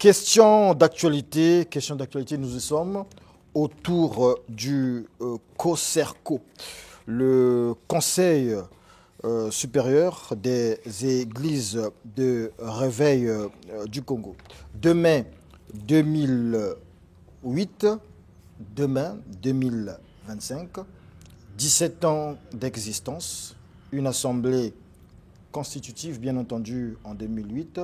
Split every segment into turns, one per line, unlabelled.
Question d'actualité, nous y sommes autour du COSERCO, le Conseil supérieur des églises de réveil du Congo. Demain 2008, demain 2025, 17 ans d'existence, une assemblée constitutive bien entendu en 2008,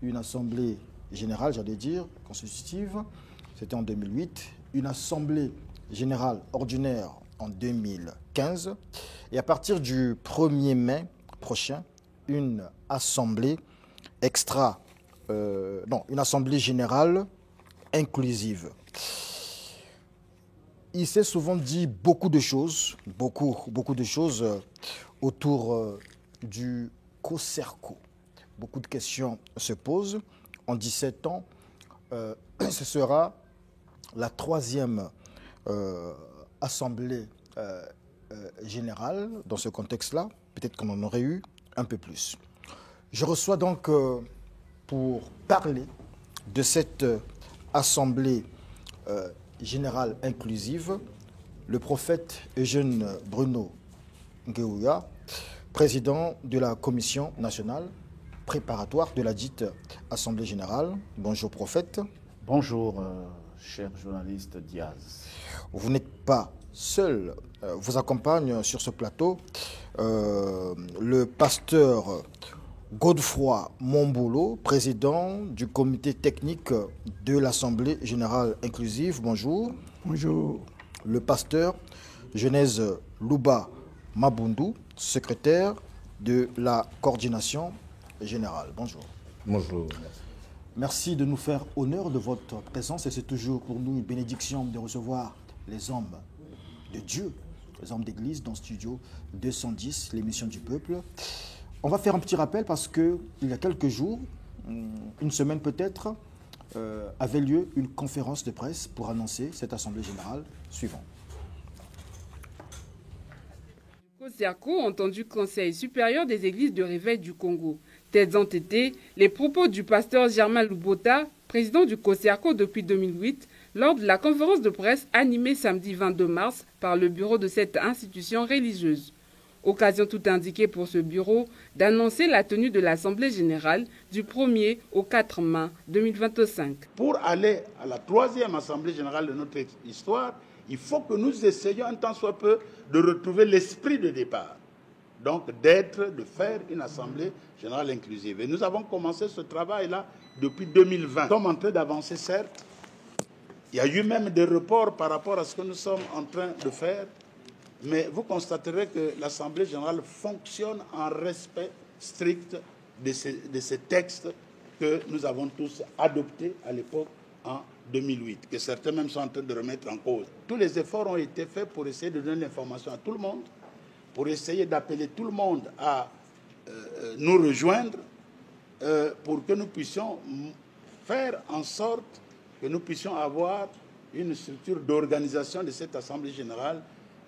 une assemblée générale, j'allais dire, constitutive, c'était en 2008, une assemblée générale ordinaire en 2015, et à partir du 1er mai prochain, une assemblée une assemblée générale inclusive. Il s'est souvent dit beaucoup de choses autour du COSERCO. Beaucoup de questions se posent. En 17 ans, ce sera la 3e assemblée générale dans ce contexte-là. Peut-être qu'on en aurait eu un peu plus. Je reçois donc pour parler de cette assemblée générale inclusive le prophète Eugène Bruno Ngéouya, président de la commission nationale préparatoire de la dite Assemblée générale. Bonjour prophète.
Bonjour cher journaliste Diaz.
Vous n'êtes pas seul, vous accompagne sur ce plateau le pasteur Godefroy Mombolo, président du comité technique de l'Assemblée générale inclusive. Bonjour.
Bonjour.
Le pasteur Genèse Louba Mabundu, secrétaire de la coordination générale. Bonjour.
Bonjour.
Merci de nous faire honneur de votre présence et c'est toujours pour nous une bénédiction de recevoir les hommes de Dieu, les hommes d'église dans le studio 210, l'émission du peuple. On va faire un petit rappel parce qu'il y a quelques jours, une semaine peut-être, avait lieu une conférence de presse pour annoncer cette assemblée générale suivante.
COSERCO a entendu Conseil supérieur des églises de réveil du Congo. Tels ont été les propos du pasteur Germain Loubota, président du COSERCO depuis 2008, lors de la conférence de presse animée samedi 22 mars par le bureau de cette institution religieuse. Occasion tout indiquée pour ce bureau d'annoncer la tenue de l'Assemblée générale du 1er au 4 mai 2025.
Pour aller à la 3e Assemblée générale de notre histoire, il faut que nous essayions un temps soit peu de retrouver l'esprit de départ. Donc de faire une Assemblée générale inclusive. Et nous avons commencé ce travail-là depuis 2020. Nous sommes en train d'avancer, certes. Il y a eu même des reports par rapport à ce que nous sommes en train de faire. Mais vous constaterez que l'Assemblée générale fonctionne en respect strict de ces textes que nous avons tous adoptés à l'époque en 2008, que certains même sont en train de remettre en cause. Tous les efforts ont été faits pour essayer de donner l'information à tout le monde, pour essayer d'appeler tout le monde à nous rejoindre, pour que nous puissions faire en sorte que nous puissions avoir une structure d'organisation de cette Assemblée générale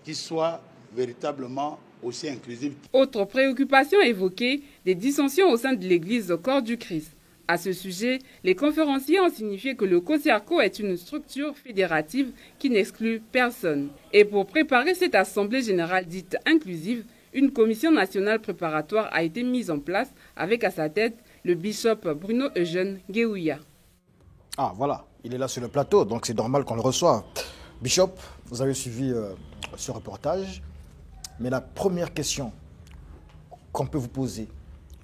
qui soit véritablement aussi inclusive.
Autre préoccupation évoquée, des dissensions au sein de l'Église au corps du Christ. À ce sujet, les conférenciers ont signifié que le COSERCO est une structure fédérative qui n'exclut personne. Et pour préparer cette Assemblée générale dite inclusive, une commission nationale préparatoire a été mise en place avec à sa tête le bishop Bruno Eugène Ngéouya.
Ah voilà, il est là sur le plateau, donc c'est normal qu'on le reçoive. Bishop, vous avez suivi ce reportage, mais la première question qu'on peut vous poser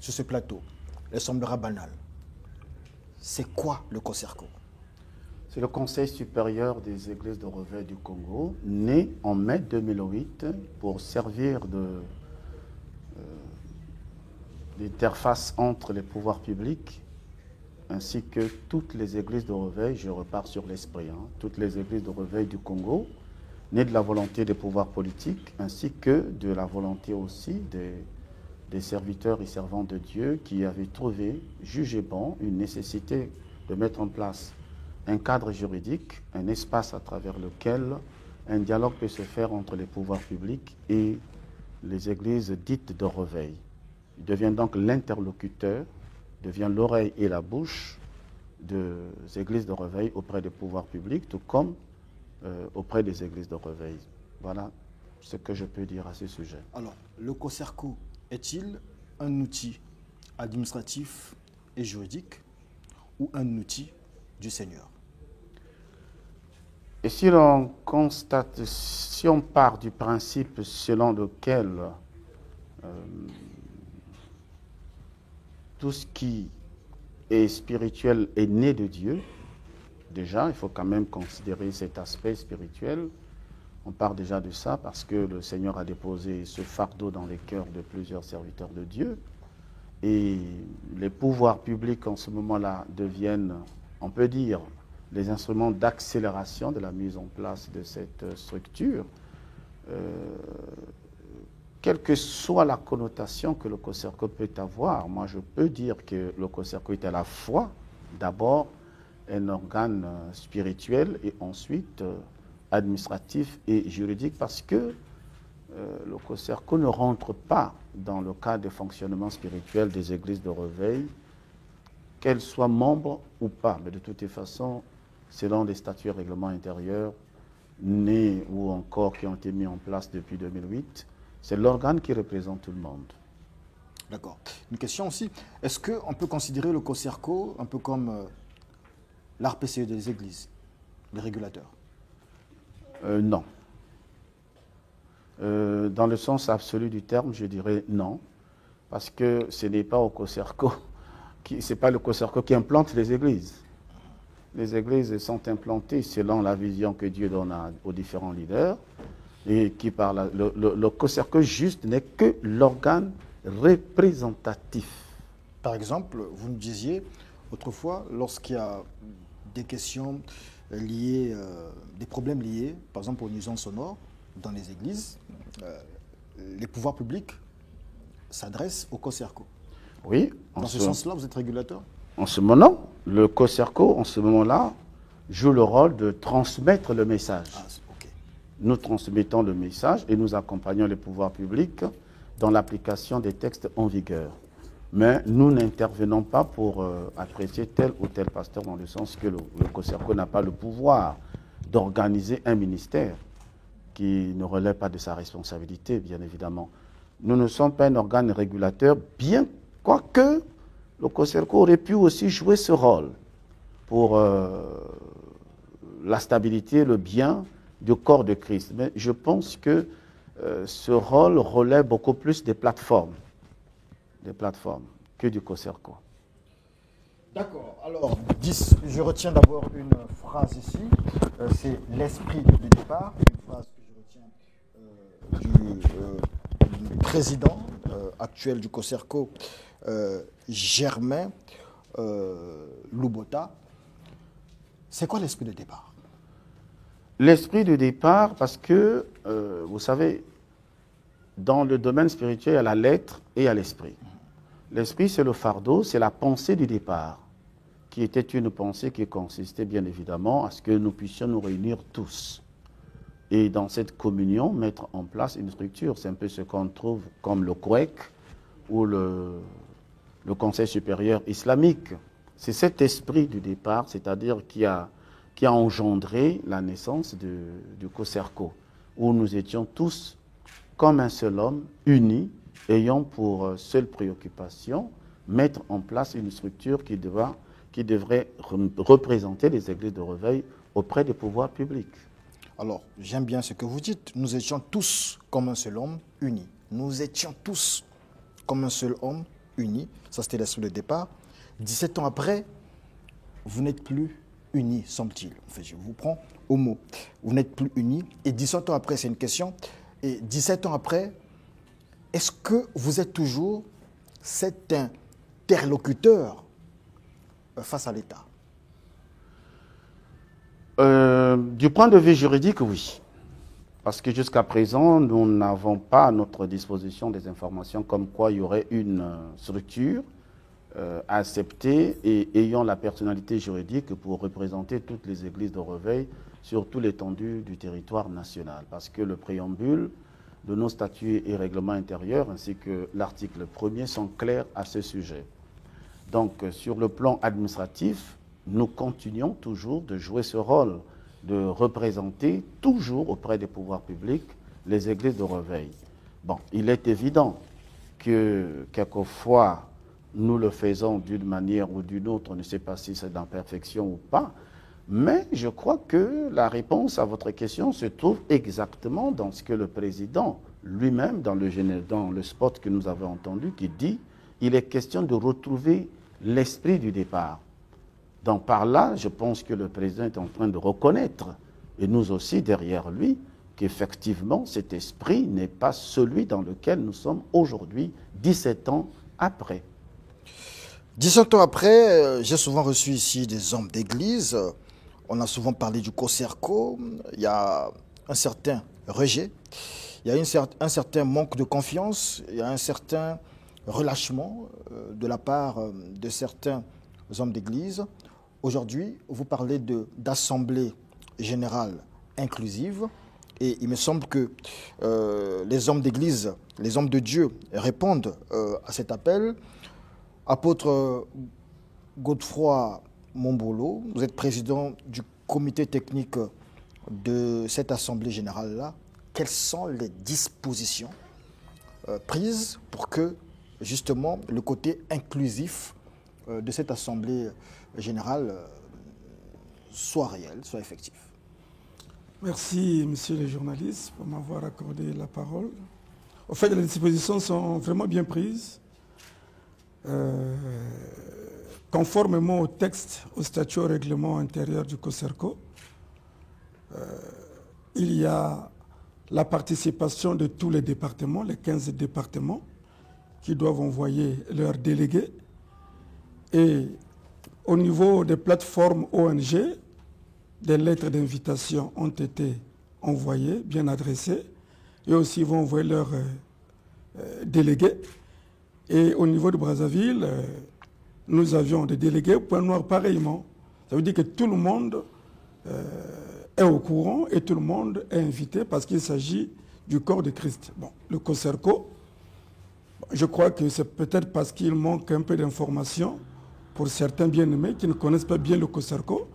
sur ce plateau, elle semblera banale. C'est quoi le COSERCO?
C'est le Conseil supérieur des églises de réveil du Congo, né en mai 2008 pour servir d'interface entre les pouvoirs publics ainsi que toutes les églises de réveil, je repars sur l'esprit, toutes les églises de réveil du Congo, nées de la volonté des pouvoirs politiques ainsi que de la volonté aussi des serviteurs et servants de Dieu qui avaient trouvé, jugé bon, une nécessité de mettre en place un cadre juridique, un espace à travers lequel un dialogue peut se faire entre les pouvoirs publics et les églises dites de réveil. Il devient donc l'interlocuteur, devient l'oreille et la bouche des églises de réveil auprès des pouvoirs publics, tout comme auprès des églises de réveil. Voilà ce que je peux dire à ce sujet.
Alors, le COSERCO est-il un outil administratif et juridique ou un outil du Seigneur?
Et si l'on constate, si on part du principe selon lequel tout ce qui est spirituel est né de Dieu, déjà, il faut quand même considérer cet aspect spirituel. On part déjà de ça parce que le Seigneur a déposé ce fardeau dans les cœurs de plusieurs serviteurs de Dieu. Et les pouvoirs publics en ce moment-là deviennent, on peut dire, les instruments d'accélération de la mise en place de cette structure. Quelle que soit la connotation que le COSERCO peut avoir, moi je peux dire que le COSERCO est à la fois d'abord un organe spirituel et ensuite administratif et juridique parce que le COSERCO ne rentre pas dans le cadre de fonctionnement spirituel des églises de réveil, qu'elles soient membres ou pas. Mais de toute façon, selon les statuts et règlements intérieurs nés ou encore qui ont été mis en place depuis 2008, c'est l'organe qui représente tout le monde.
D'accord. Une question aussi, est-ce qu'on peut considérer le COSERCO un peu comme l'RPCE des églises, les régulateurs?
Non. Dans le sens absolu du terme, je dirais non, parce que ce n'est pas au COSERCO, c'est pas le COSERCO qui implante les églises. Les églises sont implantées selon la vision que Dieu donne aux différents leaders, et qui parle. Le COSERCO juste n'est que l'organe représentatif.
Par exemple, vous nous disiez autrefois, lorsqu'il y a des questions liées, des problèmes liés, par exemple aux nuisances sonores dans les églises, les pouvoirs publics s'adressent au COSERCO.
Oui.
Dans ce sens-là, vous êtes régulateur?
En ce moment, le COSERCO, en ce moment-là, joue le rôle de transmettre le message.
Ah, okay.
Nous transmettons le message et nous accompagnons les pouvoirs publics dans l'application des textes en vigueur. Mais nous n'intervenons pas pour apprécier tel ou tel pasteur dans le sens que le COSERCO n'a pas le pouvoir d'organiser un ministère qui ne relève pas de sa responsabilité, bien évidemment. Nous ne sommes pas un organe régulateur, bien quoique le COSERCO aurait pu aussi jouer ce rôle pour la stabilité, le bien du corps de Christ. Mais je pense que ce rôle relève beaucoup plus des plateformes que du COSERCO.
D'accord. Alors, je retiens d'abord une phrase ici. C'est l'esprit du départ. Une phrase que je retiens du président actuel du COSERCO, Germain Lubota. C'est quoi l'esprit de départ?
L'esprit de départ, parce que, vous savez, dans le domaine spirituel, il y a la lettre et il y a l'esprit. L'esprit, c'est le fardeau, c'est la pensée du départ, qui était une pensée qui consistait bien évidemment à ce que nous puissions nous réunir tous. Et dans cette communion, mettre en place une structure. C'est un peu ce qu'on trouve comme le COEC ou le Conseil supérieur islamique. C'est cet esprit du départ, c'est-à-dire qui a engendré la naissance du COSERCO, où nous étions tous comme un seul homme, unis, ayant pour seule préoccupation mettre en place une structure qui devrait représenter les églises de réveil auprès des pouvoirs publics.
Alors, j'aime bien ce que vous dites. Nous étions tous comme un seul homme, unis. Nous étions tous comme un seul homme, unis. Ça, c'était l'esprit de départ. 17 ans après, vous n'êtes plus unis, semble-t-il. Enfin, je vous prends au mot. Vous n'êtes plus unis. Et 17 ans après, c'est une question. Et 17 ans après, est-ce que vous êtes toujours cet interlocuteur face à l'État?
Du point de vue juridique, oui. Parce que jusqu'à présent, nous n'avons pas à notre disposition des informations comme quoi il y aurait une structure acceptée et ayant la personnalité juridique pour représenter toutes les églises de réveil sur toute l'étendue du territoire national. Parce que le préambule de nos statuts et règlements intérieurs ainsi que l'article 1er sont clairs à ce sujet. Donc, sur le plan administratif, nous continuons toujours de jouer ce rôle, de représenter toujours auprès des pouvoirs publics les églises de réveil. Bon, il est évident que quelquefois, nous le faisons d'une manière ou d'une autre, on ne sait pas si c'est d'imperfection ou pas, mais je crois que la réponse à votre question se trouve exactement dans ce que le président lui-même, dans le spot que nous avons entendu, qui dit il est question de retrouver l'esprit du départ. Donc par là, je pense que le président est en train de reconnaître, et nous aussi derrière lui, qu'effectivement cet esprit n'est pas celui dans lequel nous sommes aujourd'hui, 17 ans après.
17 ans après, j'ai souvent reçu ici des hommes d'église. On a souvent parlé du COSERCO. Il y a un certain rejet, il y a un certain manque de confiance, il y a un certain relâchement de la part de certains hommes d'église. Aujourd'hui, vous parlez d'assemblée générale inclusive et il me semble que les hommes d'église, les hommes de Dieu répondent à cet appel. Apôtre Godefroy Mombolo, vous êtes président du comité technique de cette assemblée générale-là. Quelles sont les dispositions prises pour que justement le côté inclusif de cette assemblée générale soit réel, soit effectif?
Merci, monsieur le journaliste, pour m'avoir accordé la parole. En fait, les dispositions sont vraiment bien prises. Conformément au texte, au statut, au règlement intérieur du COSERCO, il y a la participation de tous les départements, les 15 départements, qui doivent envoyer leurs délégués. Et au niveau des plateformes ONG, des lettres d'invitation ont été envoyées, bien adressées, et aussi ils vont envoyer leurs délégués. Et au niveau de Brazzaville, nous avions des délégués au Point Noir pareillement. Ça veut dire que tout le monde est au courant et tout le monde est invité parce qu'il s'agit du corps de Christ. Bon, le COSERCO, je crois que c'est peut-être parce qu'il manque un peu d'informations pour certains bien-aimés qui ne connaissent pas bien le COSERCO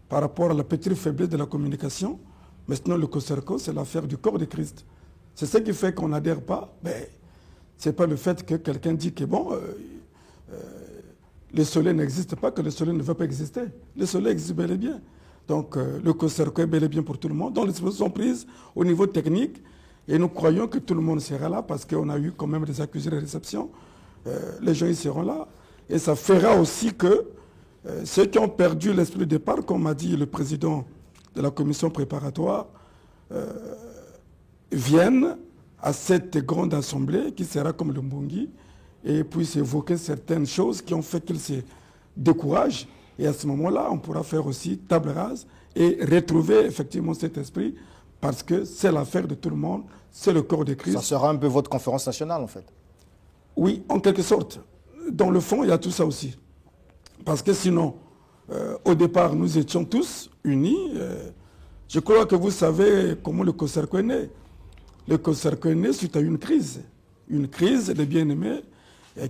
par rapport à la petite faiblesse de la communication. Mais sinon, le COSERCO, c'est l'affaire du corps de Christ. C'est ce qui fait qu'on n'adhère pas. Mais ce n'est pas le fait que quelqu'un dit que bon, le soleil n'existe pas, que le soleil ne va pas exister. Le soleil existe bel et bien. Donc le COSERCO est bel et bien pour tout le monde. Donc les dispositions sont prises au niveau technique et nous croyons que tout le monde sera là parce qu'on a eu quand même des accusés de réception. Les gens y seront là. Et ça fera aussi que ceux qui ont perdu l'esprit de départ, comme m'a dit le président de la commission préparatoire, viennent à cette grande assemblée qui sera comme le Mbongi et puissent évoquer certaines choses qui ont fait qu'ils se découragent. Et à ce moment-là, on pourra faire aussi table rase et retrouver effectivement cet esprit parce que c'est l'affaire de tout le monde, c'est le corps de Christ.
Ça sera un peu votre conférence nationale en fait?
Oui, en quelque sorte. Dans le fond, il y a tout ça aussi. Parce que sinon, au départ, nous étions tous unis. Je crois que vous savez comment le COSERCO est né. Le COSERCO est né suite à une crise des bien-aimés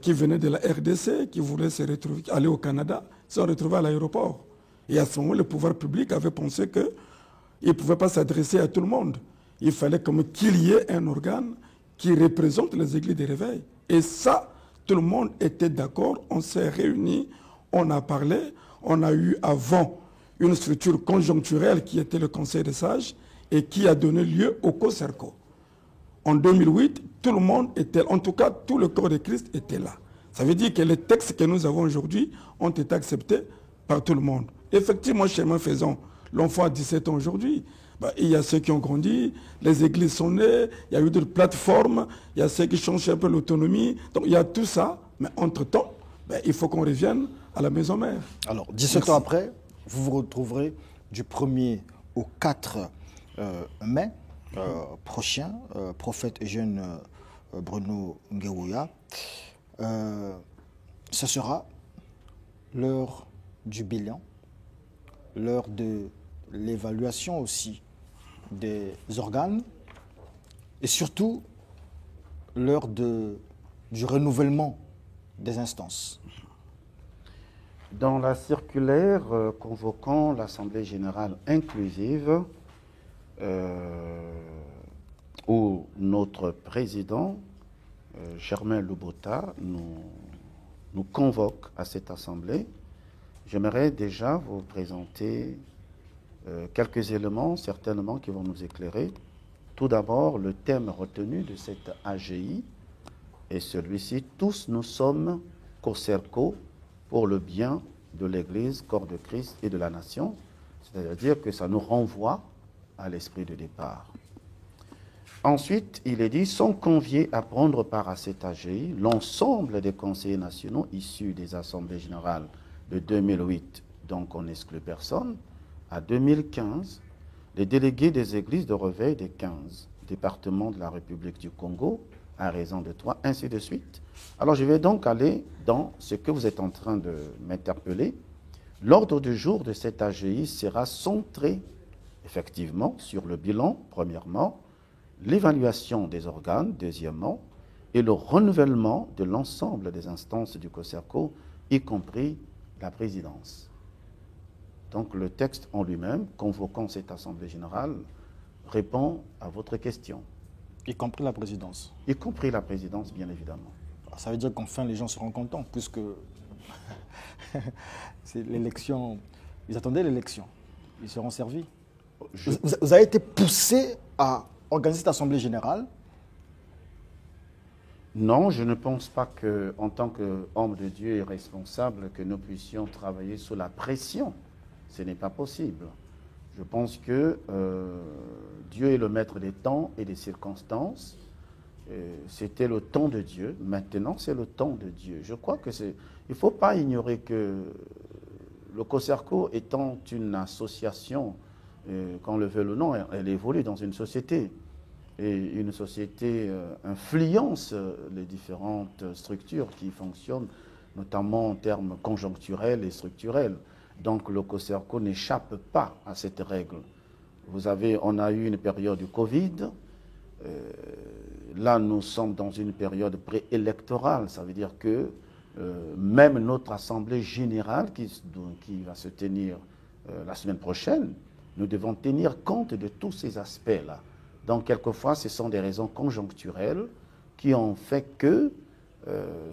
qui venaient de la RDC, qui voulaient se retrouver, aller au Canada, se sont retrouvés à l'aéroport. Et à ce moment, le pouvoir public avait pensé qu'il ne pouvait pas s'adresser à tout le monde. Il fallait qu'il y ait un organe qui représente les églises de réveil. Et ça, tout le monde était d'accord, on s'est réunis, on a parlé, on a eu avant une structure conjoncturelle qui était le Conseil des sages et qui a donné lieu au COSERCO. En 2008, tout le monde était, en tout cas tout le corps de Christ était là. Ça veut dire que les textes que nous avons aujourd'hui ont été acceptés par tout le monde. Effectivement, chemin faisant, l'enfant a 17 ans aujourd'hui. Il y a ceux qui ont grandi, les églises sont nées, il y a eu des plateformes, il y a ceux qui changent un peu l'autonomie. Donc il y a tout ça, mais entre-temps, il faut qu'on revienne à la maison mère.
Alors, 17 ans après, vous vous retrouverez du 1er au 4 mai prochain, prophète et jeune Bruno Nguéouya. Ce sera l'heure du bilan, l'heure de l'évaluation aussi des organes et surtout l'heure du renouvellement des instances.
Dans la circulaire convoquant l'Assemblée générale inclusive, où notre président, Germain Lubota, nous convoque à cette Assemblée, j'aimerais déjà vous présenter quelques éléments, certainement, qui vont nous éclairer. Tout d'abord, le thème retenu de cette AGI est celui-ci: tous nous sommes COSERCO pour le bien de l'Église, corps de Christ et de la nation. C'est-à-dire que ça nous renvoie à l'esprit de départ. Ensuite, il est dit, sont conviés à prendre part à cette AGI l'ensemble des conseillers nationaux issus des assemblées générales de 2008, donc on n'exclut personne, à 2015, les délégués des églises de réveil des 15 départements de la République du Congo, à raison de 3, ainsi de suite. Alors je vais donc aller dans ce que vous êtes en train de m'interpeller. L'ordre du jour de cette AGI sera centré effectivement sur le bilan, premièrement, l'évaluation des organes, deuxièmement, et le renouvellement de l'ensemble des instances du COSERCO, y compris la présidence. Donc le texte en lui-même, convoquant cette Assemblée générale, répond à votre question.
Y compris la présidence.
Y compris la présidence, bien évidemment.
Ça veut dire qu'enfin les gens seront contents, puisque c'est l'élection. Ils attendaient l'élection. Ils seront servis. Vous avez été poussé à organiser cette Assemblée générale?
Non, je ne pense pas qu'en tant qu'homme de Dieu et responsable, que nous puissions travailler sous la pression. Ce n'est pas possible. Je pense que Dieu est le maître des temps et des circonstances. C'était le temps de Dieu. Maintenant, c'est le temps de Dieu. Je crois que il ne faut pas ignorer que le COSERCO étant une association, qu'on le veuille ou non, elle évolue dans une société. Et une société influence les différentes structures qui fonctionnent, notamment en termes conjoncturels et structurels. Donc le COSERCO n'échappe pas à cette règle. On a eu une période du Covid. Là, nous sommes dans une période préélectorale. Ça veut dire que même notre Assemblée générale qui va se tenir la semaine prochaine, nous devons tenir compte de tous ces aspects-là. Donc, quelquefois, ce sont des raisons conjoncturelles qui ont fait que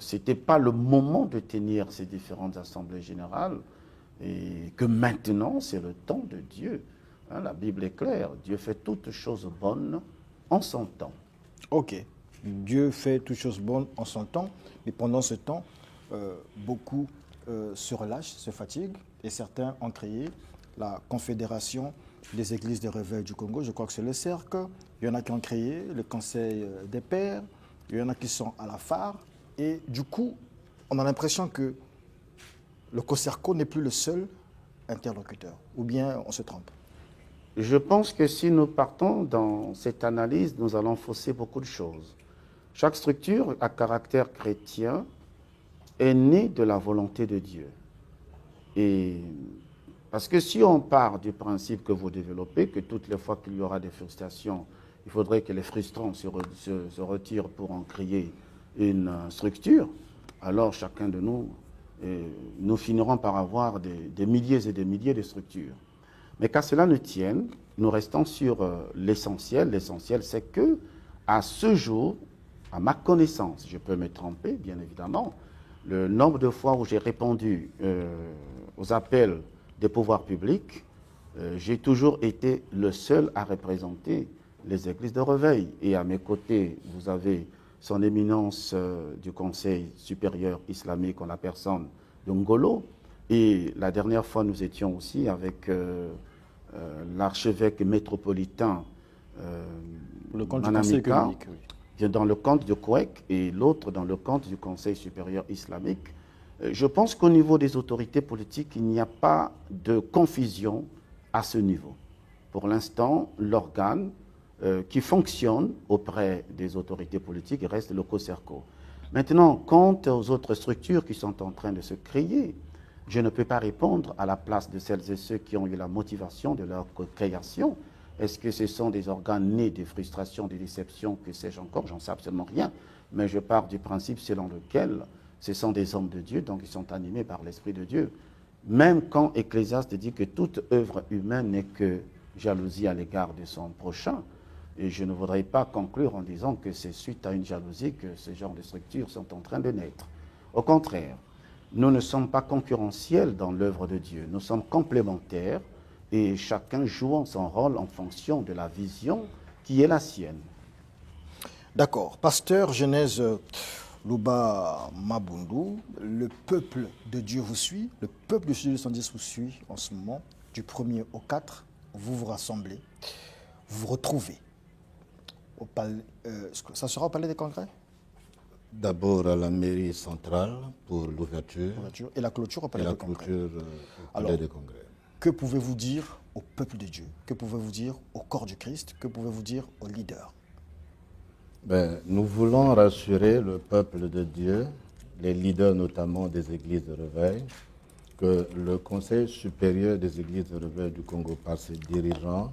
ce n'était pas le moment de tenir ces différentes assemblées générales et que maintenant, c'est le temps de Dieu. Hein, la Bible est claire. Dieu fait toutes choses bonnes en son temps.
Ok. Dieu fait toutes choses bonnes en son temps, mais pendant ce temps, beaucoup se relâchent, se fatiguent, et certains ont créé la Confédération des églises de réveil du Congo. Je crois que c'est le cercle. Il y en a qui ont créé le Conseil des pères. Il y en a qui sont à la phare. Et du coup, on a l'impression que le COSERCO n'est plus le seul interlocuteur. Ou bien on se trompe?
Je pense que si nous partons dans cette analyse, nous allons fausser beaucoup de choses. Chaque structure à caractère chrétien est née de la volonté de Dieu. Et parce que si on part du principe que vous développez, que toutes les fois qu'il y aura des frustrations, il faudrait que les frustrants se retirent pour en créer une structure, alors chacun de nous, nous finirons par avoir des milliers et des milliers de structures. Mais qu'à cela ne tienne, nous restons sur l'essentiel. L'essentiel, c'est que à ce jour, à ma connaissance, je peux me tromper, bien évidemment, le nombre de fois où j'ai répondu aux appels des pouvoirs publics, j'ai toujours été le seul à représenter les églises de réveil. Et à mes côtés, vous avez son éminence du Conseil supérieur islamique en la personne de Ngolo. Et la dernière fois, nous étions aussi avec l'archevêque métropolitain
le compte du Conseil communique, oui.
Dans le compte de Kouek et l'autre dans le compte du Conseil supérieur islamique. Je pense qu'au niveau des autorités politiques, il n'y a pas de confusion à ce niveau. Pour l'instant, l'organe qui fonctionne auprès des autorités politiques reste le COSERCO. Maintenant, quant aux autres structures qui sont en train de se créer, je ne peux pas répondre à la place de celles et ceux qui ont eu la motivation de leur création. Est-ce que ce sont des organes nés de frustrations, de déceptions, que sais-je encore? J'en sais absolument rien. Mais je pars du principe selon lequel Ce sont des hommes de Dieu, donc ils sont animés par l'Esprit de Dieu. Même quand Ecclésiaste dit que toute œuvre humaine n'est que jalousie à l'égard de son prochain, et je ne voudrais pas conclure en disant que c'est suite à une jalousie que ce genre de structures sont en train de naître. Au contraire, nous ne sommes pas concurrentiels dans l'œuvre de Dieu, nous sommes complémentaires et chacun jouant son rôle en fonction de la vision qui est la sienne.
D'accord. Pasteur Genèse Luba Mabundu, le peuple de Dieu vous suit, le peuple du Studio 210 vous suit en ce moment, du 1er au 4, vous vous rassemblez, vous vous retrouvez. Ça sera au Palais des Congrès?
D'abord à la mairie centrale pour l'ouverture.
Et la clôture au Palais des Congrès.
Au Palais des Congrès.
Que pouvez-vous dire au peuple de Dieu? Que pouvez-vous dire au corps du Christ? Que pouvez-vous dire aux leaders?
Nous voulons rassurer le peuple de Dieu, les leaders notamment des églises de réveil, que le Conseil supérieur des églises de réveil du Congo par ses dirigeants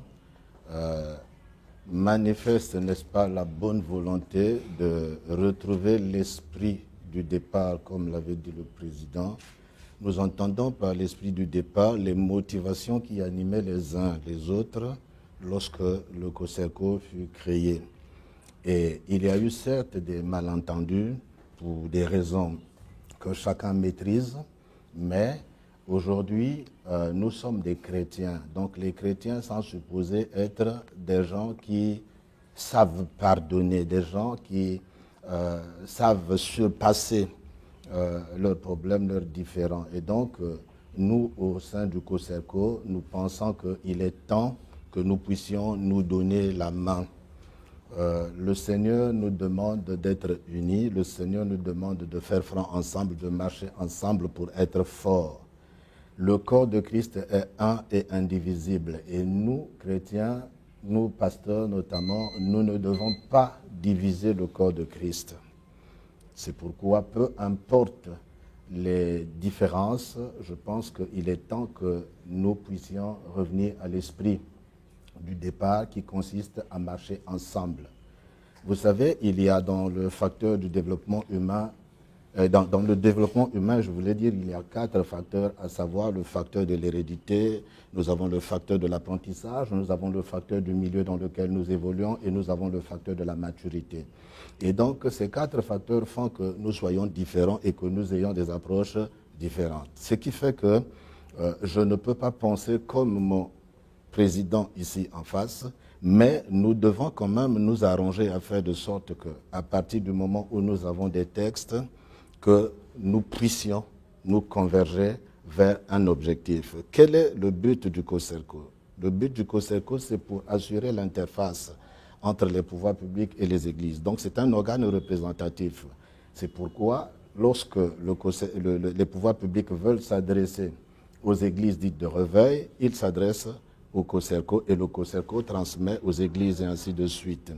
manifeste, n'est-ce pas, la bonne volonté de retrouver l'esprit du départ, comme l'avait dit le président. Nous entendons par l'esprit du départ les motivations qui animaient les uns les autres lorsque le COSERCO fut créé. Et il y a eu certes des malentendus pour des raisons que chacun maîtrise, mais aujourd'hui, nous sommes des chrétiens. Donc les chrétiens sont supposés être des gens qui savent pardonner, des gens qui savent surpasser leurs problèmes, leurs différends. Et donc, nous, au sein du COSERCO, nous pensons qu'il est temps que nous puissions nous donner la main. Le Seigneur nous demande d'être unis, le Seigneur nous demande de faire front ensemble, de marcher ensemble pour être forts. Le corps de Christ est un et indivisible. Et nous, chrétiens, nous, pasteurs notamment, nous ne devons pas diviser le corps de Christ. C'est pourquoi, peu importe les différences, je pense qu'il est temps que nous puissions revenir à l'esprit du départ qui consiste à marcher ensemble. Vous savez, il y a dans le facteur du développement humain, dans le développement humain, je voulais dire, il y a 4 facteurs, à savoir le facteur de l'hérédité, nous avons le facteur de l'apprentissage, nous avons le facteur du milieu dans lequel nous évoluons et nous avons le facteur de la maturité. Et donc, ces 4 facteurs font que nous soyons différents et que nous ayons des approches différentes. Ce qui fait que je ne peux pas penser comme mon président ici en face, mais nous devons quand même nous arranger à faire de sorte qu'à partir du moment où nous avons des textes, que nous puissions nous converger vers un objectif. Quel est le but du COSERCO? Le but du COSERCO, c'est pour assurer l'interface entre les pouvoirs publics et les églises. Donc c'est un organe représentatif. C'est pourquoi lorsque les pouvoirs publics veulent s'adresser aux églises dites de réveil, ils s'adressent au COSERCO et le COSERCO transmet aux églises et ainsi de suite.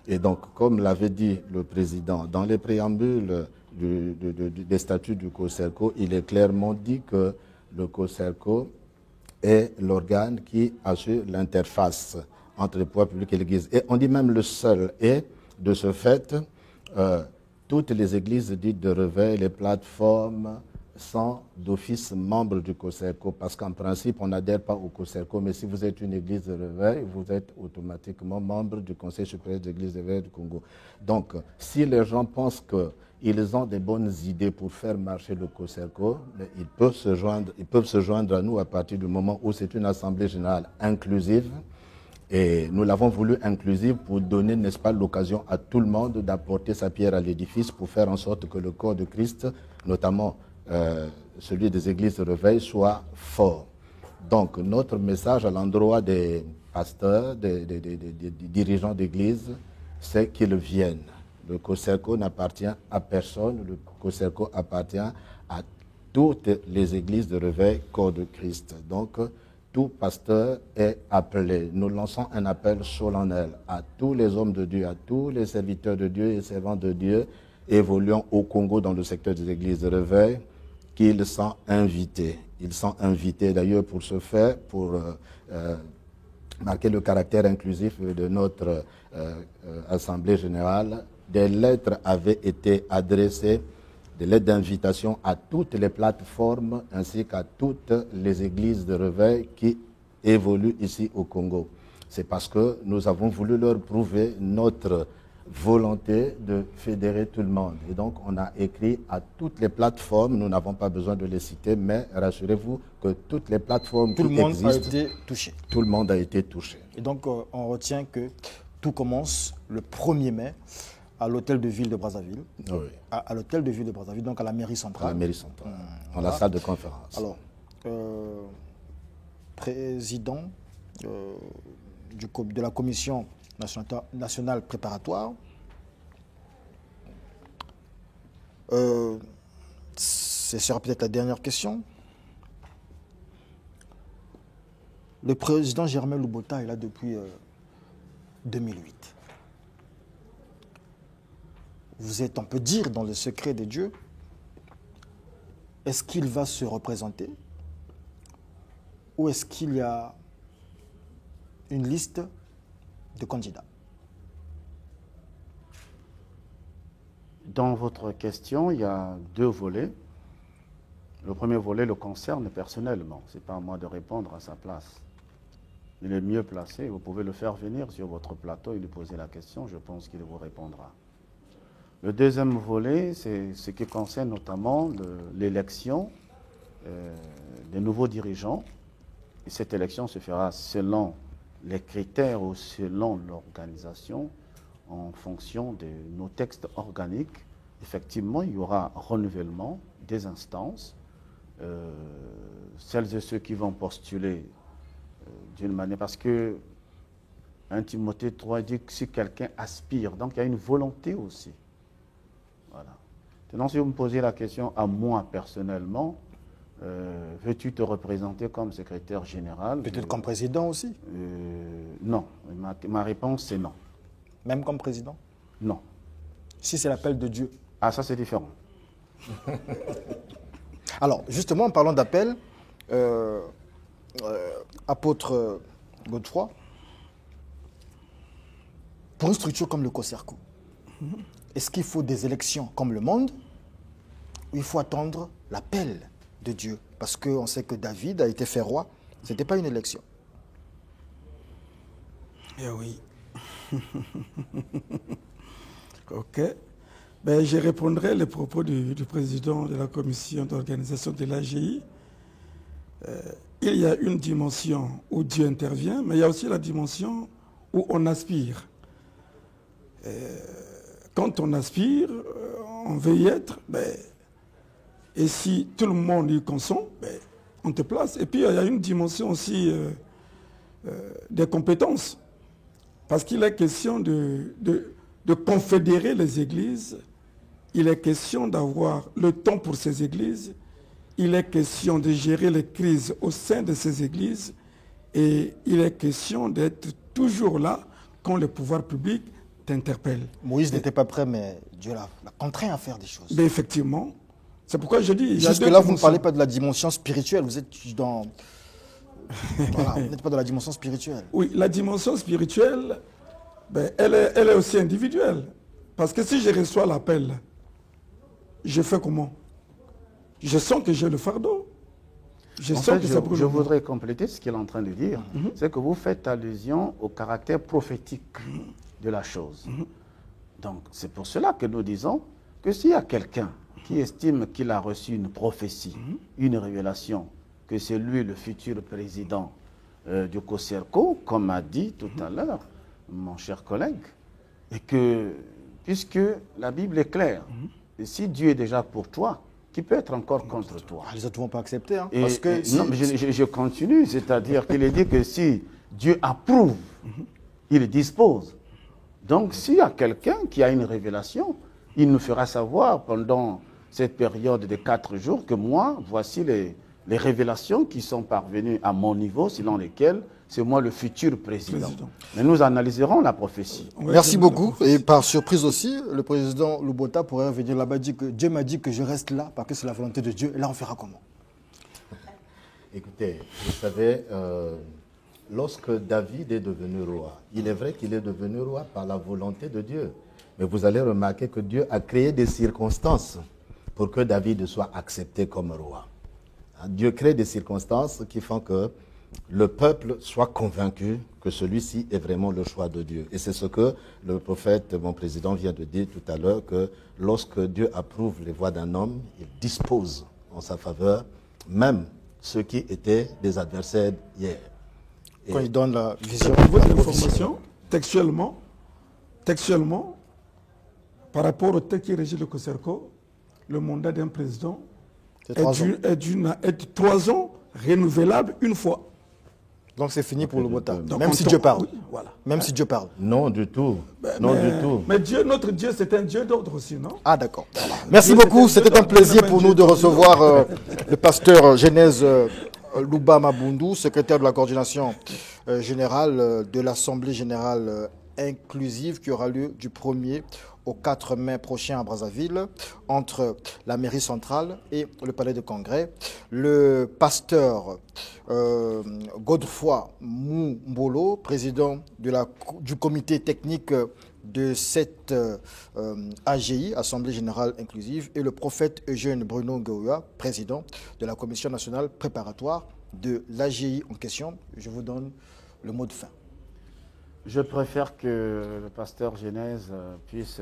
Et donc, comme l'avait dit le président, dans les préambules des statuts du COSERCO, il est clairement dit que le COSERCO est l'organe qui assure l'interface entre les pouvoirs publics et l'Église. Et on dit même le seul. Et de ce fait, toutes les églises dites de réveil, les plateformes, sont d'office membres du COSERCO, parce qu'en principe, on n'adhère pas au COSERCO, mais si vous êtes une église de réveil, vous êtes automatiquement membre du Conseil supérieur des églises de réveil du Congo. Donc, si les gens pensent qu'ils ont des bonnes idées pour faire marcher le COSERCO, ils peuvent se joindre à nous à partir du moment où c'est une assemblée générale inclusive. Et nous l'avons voulu inclusive pour donner, n'est-ce pas, l'occasion à tout le monde d'apporter sa pierre à l'édifice pour faire en sorte que le corps de Christ, notamment celui des églises de réveil, soit fort. Donc notre message à l'endroit des pasteurs, des dirigeants d'église, c'est qu'ils viennent. Le COSERCO n'appartient à personne, le COSERCO appartient à toutes les églises de réveil, corps de Christ. Donc tout pasteur est appelé. Nous lançons un appel solennel à tous les hommes de Dieu, à tous les serviteurs de Dieu et servants de Dieu évoluant au Congo dans le secteur des églises de réveil, qu'ils sont invités. Ils sont invités d'ailleurs pour ce faire, pour marquer le caractère inclusif de notre Assemblée générale. Des lettres avaient été adressées, de lettre d'invitation à toutes les plateformes ainsi qu'à toutes les églises de réveil qui évoluent ici au Congo. C'est parce que nous avons voulu leur prouver notre volonté de fédérer tout le monde. Et donc, on a écrit à toutes les plateformes, nous n'avons pas besoin de les citer, mais rassurez-vous que toutes les plateformes
Tout le
qui
monde a
existent,
été touché.
tout le monde a été touché.
Et donc, on retient que tout commence le 1er mai à l'hôtel de ville de Brazzaville.
Oui,
À l'hôtel de ville de Brazzaville, donc à la mairie
à
centrale.
la mairie centrale, dans
voilà.
la salle de conférence.
Alors, président de la commission nationale préparatoire, ce sera peut-être la dernière question. Le président Germain Lubota est là depuis 2008. Vous êtes, on peut dire, dans le secret des dieux. Est-ce qu'il va se représenter ou est-ce qu'il y a une liste de candidats?
Dans votre question, il y a deux volets. Le premier volet le concerne personnellement. Ce n'est pas à moi de répondre à sa place. Il est mieux placé. Vous pouvez le faire venir sur votre plateau et lui poser la question. Je pense qu'il vous répondra. Le deuxième volet, c'est ce qui concerne notamment l'élection des nouveaux dirigeants. Et cette élection se fera selon les critères ou selon l'organisation en fonction de nos textes organiques. Effectivement, il y aura renouvellement des instances. Celles et ceux qui vont postuler d'une manière, parce que 1 Timothée 3 dit que si quelqu'un aspire, donc il y a une volonté aussi. Voilà. Maintenant, si vous me posez la question à moi personnellement, veux-tu te représenter comme secrétaire général?
Peut-être comme président aussi?
Non. Ma réponse, c'est non.
Même comme président?
Non.
Si c'est l'appel de Dieu?
Ah, ça c'est différent.
Alors, justement, en parlant d'appel, apôtre Godefroy, pour une structure comme le COSERCO, est-ce qu'il faut des élections comme le monde ou il faut attendre l'appel de Dieu? Parce qu'on sait que David a été fait roi, ce n'était pas une élection.
Eh oui. Ok. Ben, je répondrai les propos du président de la commission d'organisation de l'AGI. Il y a une dimension où Dieu intervient, mais il y a aussi la dimension où on aspire. Quand on aspire, on veut y être, ben, et si tout le monde y consent, ben, on te place. Et puis il y a une dimension aussi des compétences. Parce qu'il est question de confédérer les églises, il est question d'avoir le temps pour ces églises, il est question de gérer les crises au sein de ces églises, et il est question d'être toujours là quand le pouvoir public t'interpelle.
Moïse n'était pas prêt, mais Dieu l'a contraint à faire des choses.
Mais effectivement, c'est pourquoi je dis...
Jusque-là, vous ne parlez pas de la dimension spirituelle, vous êtes dans... Voilà, vous n'êtes pas dans la dimension spirituelle.
Oui, la dimension spirituelle, ben, elle est aussi individuelle. Parce que si je reçois l'appel, je fais comment? Je sens que j'ai le fardeau. Je
voudrais compléter ce qu'il est en train de dire. C'est que vous faites allusion au caractère prophétique de la chose. Donc, c'est pour cela que nous disons que s'il y a quelqu'un qui estime qu'il a reçu une prophétie, une révélation, que c'est lui le futur président du COSERCO, comme a dit tout à l'heure mon cher collègue, et que, puisque la Bible est claire, et si Dieu est déjà pour toi, qui peut être encore contre toi?
Les autres ne vont pas accepter. Hein,
et,
parce que
non, mais je continue, c'est-à-dire qu'il est dit que si Dieu approuve, il dispose. Donc s'il y a quelqu'un qui a une révélation, il nous fera savoir pendant cette période de 4 jours que moi, voici les révélations qui sont parvenues à mon niveau, selon lesquelles c'est moi le futur président. Mais nous analyserons la prophétie.
Merci beaucoup. Et par surprise aussi, le président Lubota pourrait venir là-bas et dire que Dieu m'a dit que je reste là parce que c'est la volonté de Dieu. Et là, on fera comment?
Écoutez, vous savez, lorsque David est devenu roi, il est vrai qu'il est devenu roi par la volonté de Dieu. Mais vous allez remarquer que Dieu a créé des circonstances pour que David soit accepté comme roi. Dieu crée des circonstances qui font que le peuple soit convaincu que celui-ci est vraiment le choix de Dieu. Et c'est ce que le prophète, mon président, vient de dire tout à l'heure, que lorsque Dieu approuve les voies d'un homme, il dispose en sa faveur même ceux qui étaient des adversaires hier.
Quand il donne la vision
Au niveau de
la
l'information, textuellement, par rapport au texte qui régit le COSERCO, le mandat d'un président
C'est 3 ans.
est de 3 ans renouvelable une fois.
Donc c'est fini pour le Bota.
Donc,
Même si Dieu parle.
Oui, voilà.
Même si Dieu parle.
Non du tout. Non du tout.
Mais Dieu, notre Dieu, c'est un Dieu d'ordre aussi, non?
Ah d'accord. Merci
Dieu,
beaucoup.
c'était
C'était un
Dieu
plaisir
d'ordre.
pour nous de recevoir le pasteur Genèse Louba Mabundu, secrétaire de la coordination générale de l'Assemblée générale inclusive qui aura lieu du 1er au 4 mai prochain à Brazzaville, entre la mairie centrale et le palais de congrès. Le pasteur Godefroy Mumbolo, président du comité technique de cette AGI, Assemblée Générale Inclusive, et le prophète Eugène Bruno Ngoua, président de la Commission nationale préparatoire de l'AGI en question. Je vous donne le mot de fin.
Je préfère que le pasteur Genèse puisse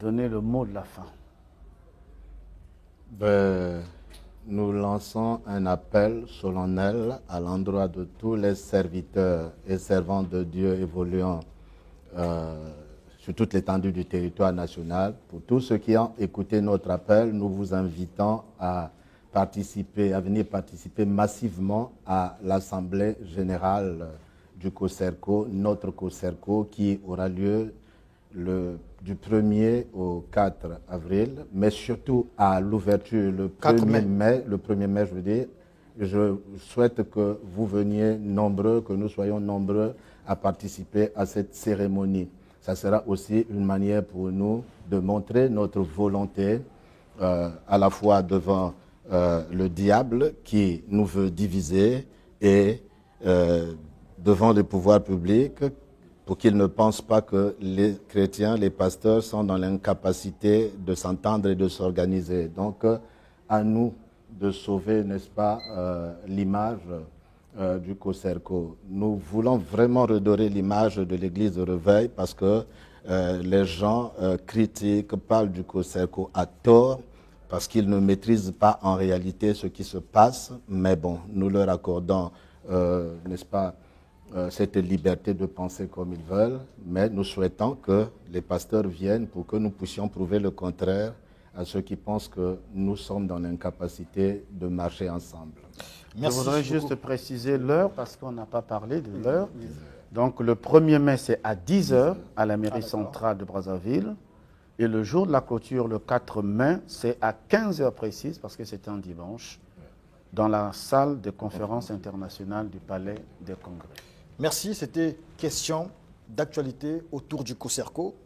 donner le mot de la fin.
Nous lançons un appel solennel à l'endroit de tous les serviteurs et servants de Dieu évoluant sur toute l'étendue du territoire national. Pour tous ceux qui ont écouté notre appel, nous vous invitons à venir participer massivement à l'Assemblée générale du COSERCO, notre COSERCO, qui aura lieu du 1er au 4 avril, mais surtout à l'ouverture le 1er mai. Le 1er mai, je veux dire. Je souhaite que vous veniez nombreux, que nous soyons nombreux à participer à cette cérémonie. Ça sera aussi une manière pour nous de montrer notre volonté à la fois devant le diable qui nous veut diviser et devant le pouvoir public pour qu'ils ne pensent pas que les chrétiens, les pasteurs sont dans l'incapacité de s'entendre et de s'organiser. Donc, à nous de sauver, n'est-ce pas, l'image du COSERCO. Nous voulons vraiment redorer l'image de l'église de Reveil parce que les gens critiquent, parlent du COSERCO à tort parce qu'ils ne maîtrisent pas en réalité ce qui se passe. Mais bon, nous leur accordons, n'est-ce pas, cette liberté de penser comme ils veulent, mais nous souhaitons que les pasteurs viennent pour que nous puissions prouver le contraire à ceux qui pensent que nous sommes dans l'incapacité de marcher ensemble.
Merci. Je voudrais juste préciser l'heure parce qu'on n'a pas parlé de l'heure. Donc le 1er mai, c'est à 10h à la mairie centrale de Brazzaville. Et le jour de la clôture, le 4 mai, c'est à 15h précise parce que c'est un dimanche, dans la salle de conférence internationale du Palais des Congrès.
Merci, c'était question d'actualité autour du COSERCO,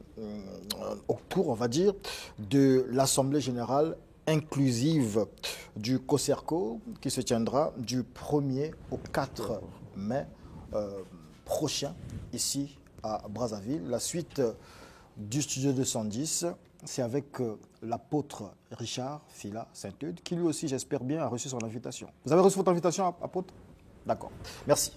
autour, on va dire, de l'Assemblée générale inclusive du COSERCO qui se tiendra du 1er au 4 mai prochain, ici à Brazzaville. La suite du studio 210, c'est avec l'apôtre Richard Fila Saint-Eudes, qui lui aussi, j'espère bien, a reçu son invitation. Vous avez reçu votre invitation, apôtre? D'accord. Merci.